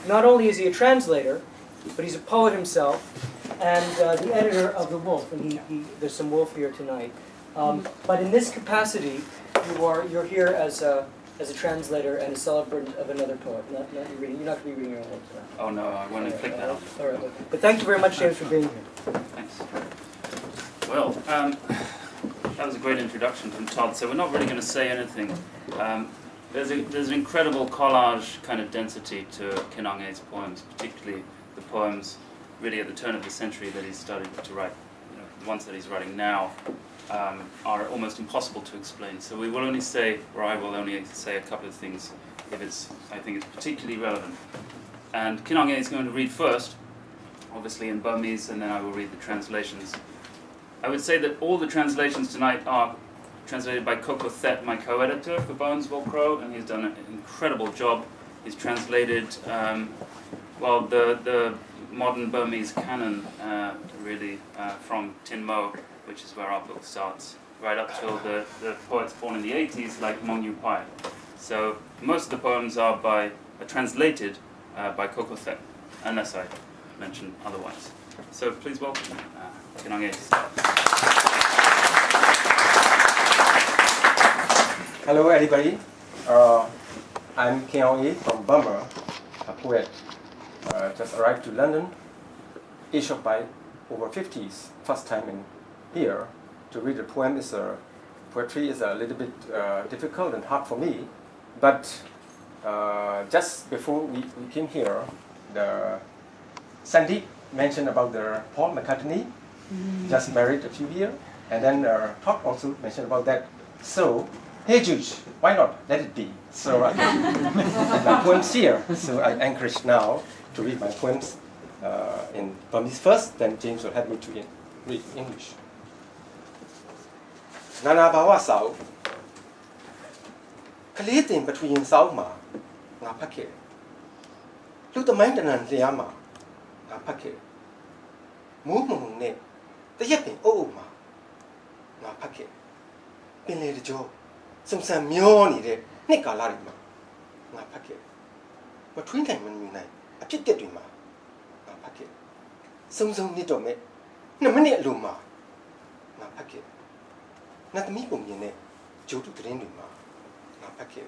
not only is he a translator, but he's a poet himself, and the editor of The Wolf, and there's some Wolf here tonight. But in this capacity, you're here as a translator and a celebrant of another poet. You're not going to be reading your own work tonight. Oh no, I want to click that off. All right, but thank you very much, James, for being here. Thanks. Well, that was a great introduction from Todd. So we're not really going to say anything. There's an incredible collage kind of density to Khin Aung Aye's poems, particularly the poems really at the turn of the century that he started to write. The ones that he's writing now are almost impossible to explain. So we will only say, or I will only say a couple of things if I think it's particularly relevant. And Khin Aung Aye is going to read first, obviously in Burmese, and then I will read the translations. I would say that all the translations tonight are translated by Koko Thet, my co-editor for Bones Will Crow, and he's done an incredible job. He's translated, well, the modern Burmese canon, really, from Tin Mo, which is where our book starts, right up till the poets born in the 80s, like Mong Yu Pai. So most of the poems are translated by Koko Thet, unless I mention otherwise. So please welcome Khin Aung Aye. Hello everybody, I'm Khin Aung Aye from Burma, a poet. Just arrived to London, aged by over 50s, first time in here. To read a poem poetry is a little bit difficult and hard for me, but just before we came here, Sandeep mentioned about the Paul McCartney, just married a few years, and then Todd also mentioned about that. So, hey Juge, why not? Let it be. So I read my poems here. So I encourage now to read my poems in Burmese first, then James will help me to read English. Nana Bawa Sao Kalitin between Sauma, Napake. Look the maintenance Liama, Napake. Move ne, the yapping Oma, Napake. Pinlay the Joe, some Mioni de Nicalarima, Napake. But twin time when you night, a chit get with ma, Napake. Some nitome, no many luma, Napake. Not the meeple yene, Joe to train with ma, Napake.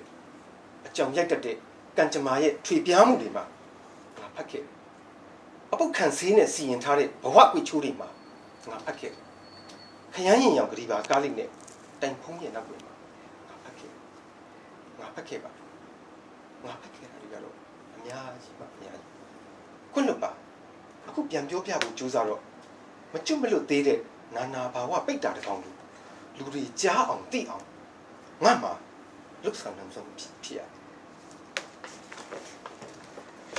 A chum yakate, Ganchamaye, tree piamudima, Napake. A book can see and see and tarry, but what we chewed ma, Napake. Kayan young river garlic net, then pony and up. Napake, Napake, Kunlupa, a cook yam jopia with Juzaro. Machumelo dated Nana Bawa baked out of Hongu. Luri Ja on the on. Mamma looks on them some pia.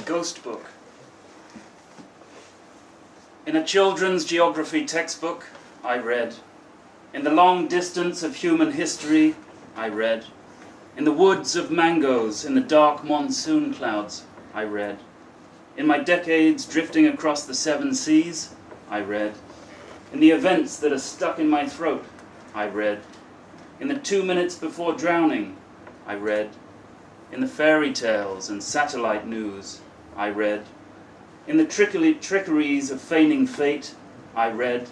Ghost Book. In a children's geography textbook, I read. In the long distance of human history, I read. In the woods of mangoes, in the dark monsoon clouds, I read. In my decades drifting across the 7 seas, I read. In the events that are stuck in my throat, I read. In the 2 minutes before drowning, I read. In the fairy tales and satellite news, I read. In the trickeries of feigning fate, I read.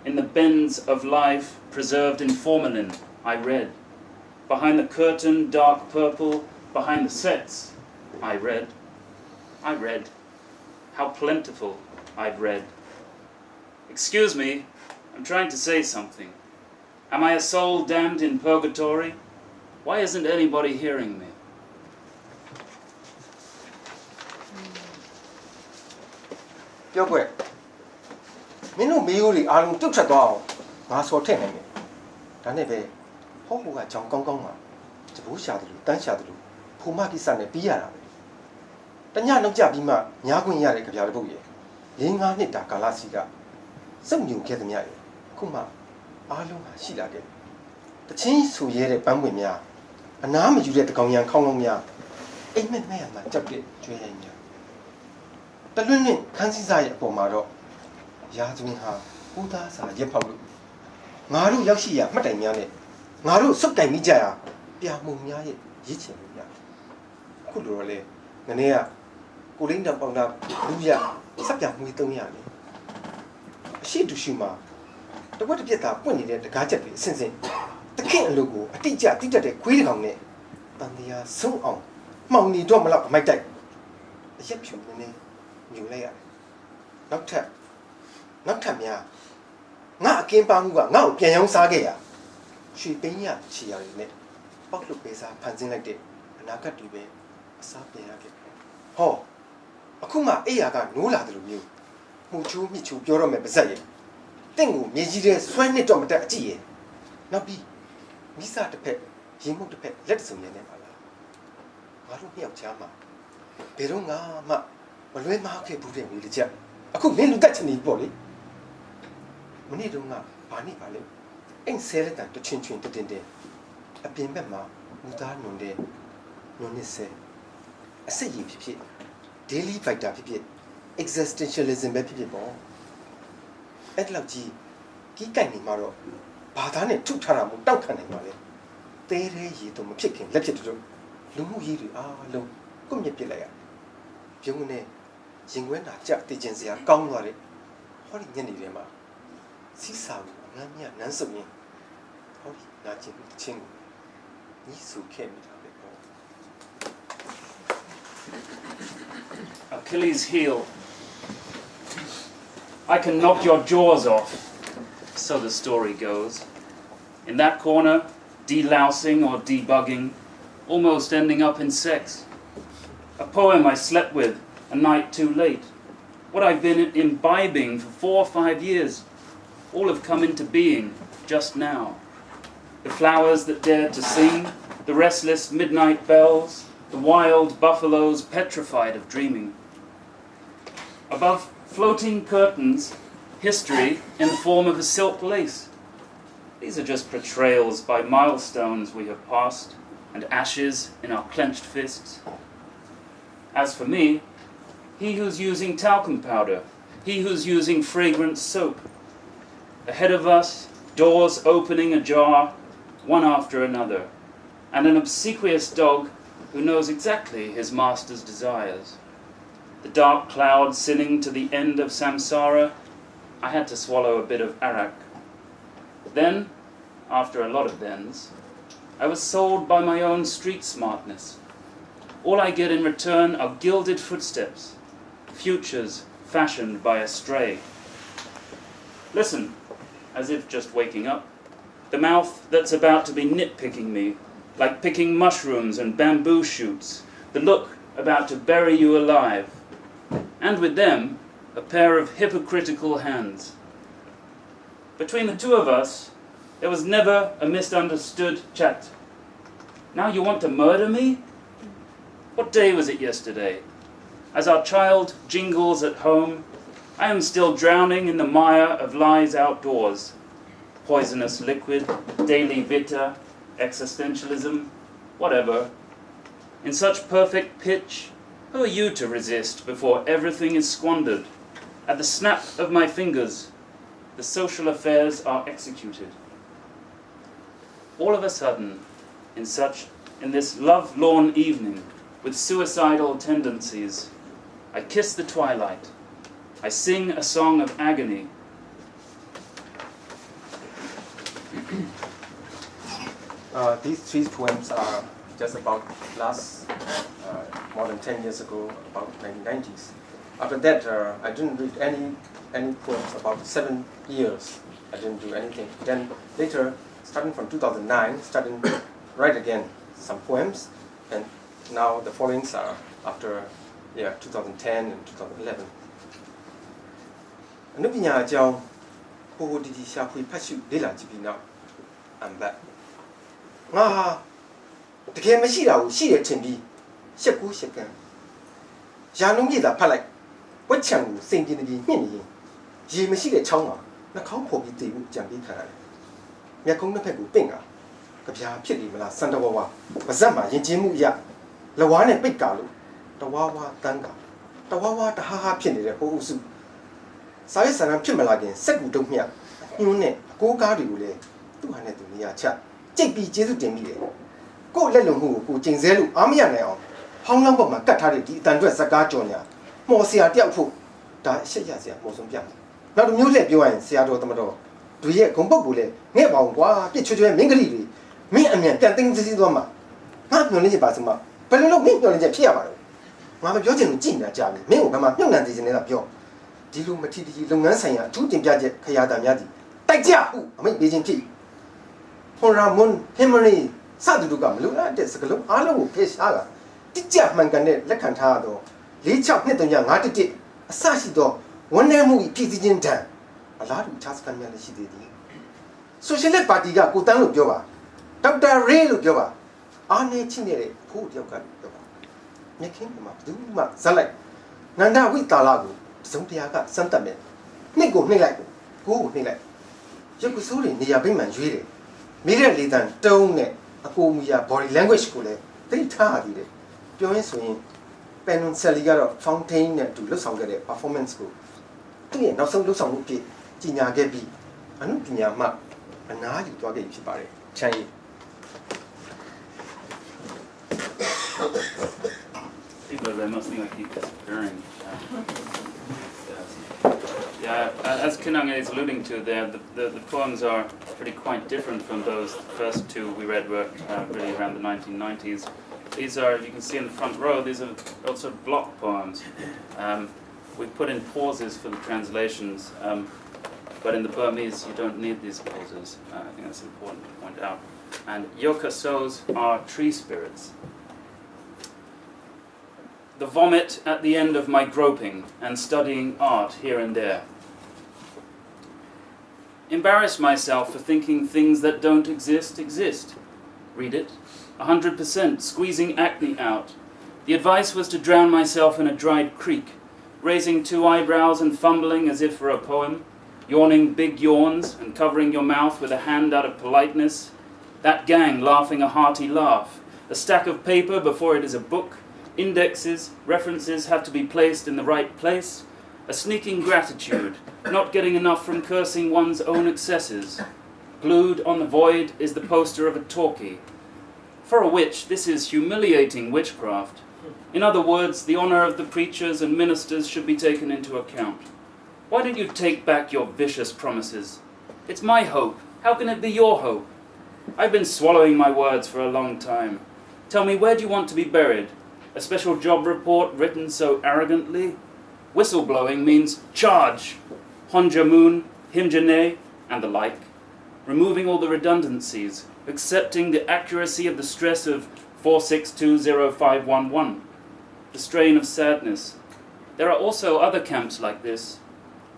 In the bends of life preserved in formalin, I read. Behind the curtain, dark purple, behind the sets, I read. I read. How plentiful I've read. Excuse me, I'm trying to say something. Am I a soul damned in purgatory? Why isn't anybody hearing me? Yogue. Minu Miuri Alum took a dog. Mass or 10 minutes. Danebe, Hoga John Gongoma, the Bushadu, Danshadu, Pumaki San Pia. The Yan Jabima, Yagun Yari Kajabuye, Linga Nita Kalasiga. Some you get me, Kuma, Alum Shilage. The change to Yere Bambumia, and now you let the Gongyan Kongomia. Amen, man, my chocolate, Julia. The Lunin can't see Pomaro. Yazwinha, Udas and Yepalu. Maru Yashia, Matamiane. Maru Suktamija, Piamumia, Yichia. Kulurale, Nanea, ကိုလင်းတောင်ပေါင်တာလူရစပ်ပြမွေး300လေအရှိတူရှိမှာတဝက်တစ်ပြက်သားပွင့်နေတဲ့တကားချက်တွေအစင်စင်တခင်အလုပ်ကိုအတိအကျတိတက်တဲ့ခွေးတစ်ကောင်နဲ့တန်တရားဆုံးအောင်မှောင်နေတော့မလောက်အမိုက်တိုက်အရက်ဖြူနေနေညူလိုက်ရတယ်နောက်ထပ်များငါအကင်းပါမှုကငါ့ကိုပြန်ရောင်းစားခဲ့ရရွှေပိန်းရချီရည်နဲ့ပေါက်လုပေးစားဖန်ဆင်းလိုက်တဲ့အနာဂတ်တွေပဲအစားပြန်ရခဲ့ဟောအခုမှအိယာကနိုးလာတယ်လို့မျိုးမှုချိုးမြစ်ချိုးပြောတော့မယ်ပါဇက်ရဲ့တင့်ကိုမြေကြီးတဲ့ဆွဲနစ်တော့မတက်အကြည့်ရဲ့နောက်ပြီးမိစားတစ်ဖက်ရင်မှုတစ်ဖက်လက်စုံနေနေပါလားငါတို့မြောက်ချားမှာဘယ်တော့မှမလွဲမခဲ့ဘူးတဲ့မျိုးတစ်ချက်အခုမင်းလူတက်ချင်နေပေါ့လေမနေ့တုန်းကဘာနေပါလဲအိမ်ဆဲလက်တန်တချွင်တင်းအပြင်ဘက်မှာမူသားနုံတဲ့နုံနစ်ဆဲအစစ်ရည်ဖြစ် daily fighter ဖြစ် existentialism ပဲဖြစ်ပေါ့အဲ့လောက်ကြီးကြီးကြိုက်နေမှာတော့ဘာသာနဲ့ထုတ်ထားတာမို့တောက်ခံနိုင်ပါလေတဲတဲ့ရည်တော့မဖြစ်ခင်လက်ဖြစ်တို့လူမှုရေးတွေအားလုံးကွပ်မြက်ပစ်လိုက်ရပြုံးနေရင်ခွဲတာကြတည်ကျင်စရာကောင်းသွားတယ်ဟောဒီညနေထဲမှာစီးစာကိုငမ်းမြနန်းစုံရင်ဟောဒီနာကျင်ချင်းကိုညီစုခဲ့မိတာပဲပေါ့ Achilles' heel. I can knock your jaws off, so the story goes. In that corner, delousing or debugging, almost ending up in sex. A poem I slept with a night too late. What I've been imbibing for 4 or 5 years, all have come into being just now. The flowers that dared to sing, the restless midnight bells, the wild buffaloes petrified of dreaming. Above floating curtains, history in the form of a silk lace. These are just portrayals by milestones we have passed and ashes in our clenched fists. As for me, he who's using talcum powder, he who's using fragrant soap. Ahead of us, doors opening ajar, one after another, and an obsequious dog who knows exactly his master's desires. The dark cloud sinning to the end of samsara, I had to swallow a bit of arak. Then, after a lot of thens, I was sold by my own street smartness. All I get in return are gilded footsteps, futures fashioned by a stray. Listen, as if just waking up, the mouth that's about to be nitpicking me, like picking mushrooms and bamboo shoots, the look about to bury you alive, and with them, a pair of hypocritical hands. Between the two of us, there was never a misunderstood chat. Now you want to murder me? What day was it yesterday? As our child jingles at home, I am still drowning in the mire of lies outdoors. Poisonous liquid, daily vita, existentialism, whatever. In such perfect pitch, who are you to resist before everything is squandered? At the snap of my fingers, the social affairs are executed. All of a sudden, in this love-lorn evening, with suicidal tendencies, I kiss the twilight. I sing a song of agony. These 3 poems are just about more than 10 years ago, about 1990s. After that, I didn't read any poems. About 7 years, I didn't do anything. Then later, starting from 2009, starting write again some poems, and now the followings are after 2010 and 2011. အနုပညာအကြောင်းဟိုဒီရှာဖွေဖတ်ရှုလေ့လာကြည့်ပြီးနောက် I'm back. ငါတကယ်မရှိတာကိုရှိရထင်ပြီးရှက်ကူးရှက်ကန်းရာလုံးကြီးသာဖတ်လိုက်ဝက်ချံကိုစိန်ပြင်းပြီးညှင့်နေရင်ရေမရှိတဲ့ချောင်းမှာနှာခေါင်းဖော်ပြီးတည်ဖို့ကြံပြီးခံရတယ်မျက်ကုန်းတစ်ဖက်ကိုပင့်ကကြပြာဖြစ်နေမလားစံတဝဝပါဇက်မှာယဉ်ကျေးမှုအရလဝါးနဲ့ပိတ်ကာလို့တဝါဝါတန်းကတဝါဝါတဟားဟားဖြစ်နေတဲ့ဟိုအုပ်စုစာရေးစာတမ်းဖြစ်မလာခင်စက်ကူတုံးမြတ်ညွန်းနဲ့အကိုးကားတွေကိုလည်းသူ့ဟာနဲ့သူနေရာချကြိတ်ပြီးကျေးဇူးတင်မိတယ်ကို့လက်လုံမှုကိုကိုကျင်ဆဲလို့အားမရနိုင်အောင်ဟ ဖောင်းလောင်းပေါ်မှာကတ်ထားတဲ့ဒီအတန်အတွက်စကားကြော်ညာမော်ဆရာတယောက်ဖို့ဒါရှက်ရစရာပုံစံပြနောက်တစ်မျိုးလက်ပြောရရင်ဆရာတော်တမတော်သူရဲ့ဂုံပုတ်ကိုလည်းငဲ့ပါအောင်ကွာပြစ်ချွတ်ချွဲမင်းကလေးတွေမင်းအမြန်ပြန်သိမ်းစီးသွားမှာငါမျောလင်းချက်ပါစမဘယ်လိုလုပ်မင်းမျောလင်းချက်ဖြစ်ရပါတော့ငါမပြောချင်ဘူးကြည်နေတာကြာပြီမင်းကိုဘယ်မှာမြုပ်နှံသေးနေတာပြောဒီလိုမထီတကြီးလုပ်ငန်းဆိုင်ရာအထူးတင်ပြချက်ခရာတာများသည်တိုက်ကြဟုအမိန့်ပေးခြင်းဖြစ်ဟွန်ရာမွန်ဟင်မရီစသူတို့ကမလို့တဲ့စကလုံးအားလုံးကိုဖေရှားတာတိကျမှန်ကန်တဲ့လက်ခံထားတော့462351အစရှိသောဝန်내မှုပြည်စည်းခြင်းတန်အလားတူချားစကန်များလည်းရှိသေးတယ်ဆိုရှယ်လစ်ပါတီကကိုတန်းလို့ပြောပါဒေါက်တာရေးလို့ပြောပါအားနေချင်းနေတဲ့ဖို့တယောက်ကပြောပါမြက်ခင်းမှာဘယ်သူမှဇက်လိုက်နန္ဒဝိတာလာကိုစုံတရားကစမ်းတက်မယ်နှစ်ကိုနှိမ့်လိုက်ကိုကိုနှိမ့်လိုက်ရုပ်ကစိုးတွေနေရာပိမှန်ရွေးတယ်မိတဲ့လေတန်တုံးနဲ့အကိုမူရ body language ကိုလည်းသိထားရသေးတယ်ပြောရင်းဆိုရင် Peninsula ကတော့ fountain နဲ့တူလှုပ်ဆောင်ခဲ့တဲ့ performance ကိုသူ့ရဲ့နောက်ဆုံးလှုပ်ဆောင်မှုအဖြစ်ကြီးညာခဲ့ပြီးအနုပညာမှအနားယူသွားခဲ့ပြီဖြစ်ပါတယ်ချမ်းရည် People, they must think I keep disappearing. Yeah, as Khin Aung Aye is alluding to there, the poems are pretty quite different from those. The first two we read were really around the 1990s. These are, you can see in the front row, these are also block poems. We've put in pauses for the translations, but in the Burmese you don't need these pauses. I think that's important to point out. And yoka sos are tree spirits. The vomit at the end of my groping and studying art here and there. Embarrass myself for thinking things that don't exist. Read it. 100%, squeezing acne out. The advice was to drown myself in a dried creek, raising 2 eyebrows and fumbling as if for a poem, yawning big yawns and covering your mouth with a hand out of politeness. That gang laughing a hearty laugh. A stack of paper before it is a book. Indexes, references have to be placed in the right place. A sneaking gratitude, not getting enough from cursing one's own excesses. Glued on the void is the poster of a talkie. For a witch, this is humiliating witchcraft. In other words, the honour of the preachers and ministers should be taken into account. Why don't you take back your vicious promises? It's my hope. How can it be your hope? I've been swallowing my words for a long time. Tell me, where do you want to be buried? A special job report written so arrogantly? Whistleblowing means charge. Honjamoon, Himjane, and the like. Removing all the redundancies. Accepting the accuracy of the stress of 4620511. The strain of sadness. There are also other camps like this.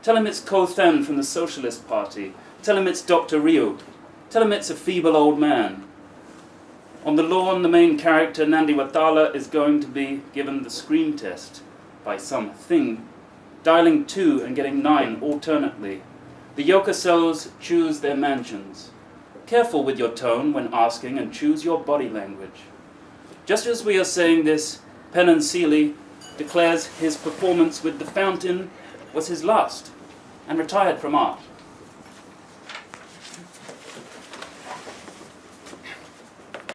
Tell him it's Ko Then from the Socialist Party. Tell him it's Dr. Ryu. Tell him it's a feeble old man. On the lawn, the main character, Nandi Watala, is going to be given the screen test by some thing, dialing 2 and getting 9 alternately. The yokasos choose their mansions. Careful with your tone when asking and choose your body language. Just as we are saying this, Peninsula declares his performance with the fountain was his last and retired from art.